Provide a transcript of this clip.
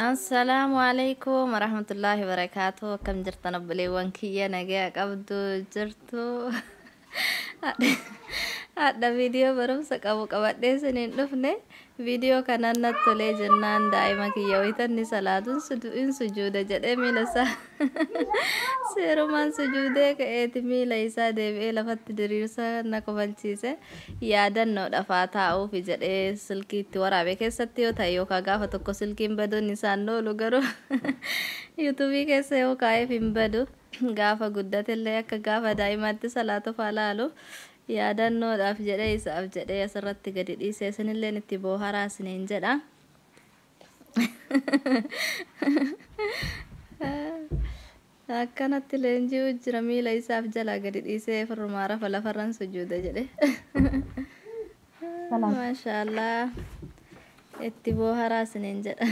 السلام عليكم ورحمة الله وبركاته. كم جرتنا بليوانكي يا نجا قبضو جرتو. ada video baru sekabu kabadde senin dufne video kanan tole jennan daima kiyawitan ni salatun suduin sujuda jade milasa seruman sujude ka etimi laisa debe lafat dirirsa nakobalchise yadan no dafata au fi jade silki warabe keessatti yo tayo ka gafa tokko silkin badu nisan no lugaro youtube keessa yo kae fimbadu gafa guddatelle akka gafa daimatti salatu falalu yaadannoo dhaaf jedhee isaaf jedhee asirratti gadi dhiisee isinillee itti booharaa isiniin jedha. Akkanatti leenjii jira miila isaaf jalaa gadi dhiisee firrumaa rafa lafarran sujuuda jedhe. Maashaallah itti booharaa isiniin jedha.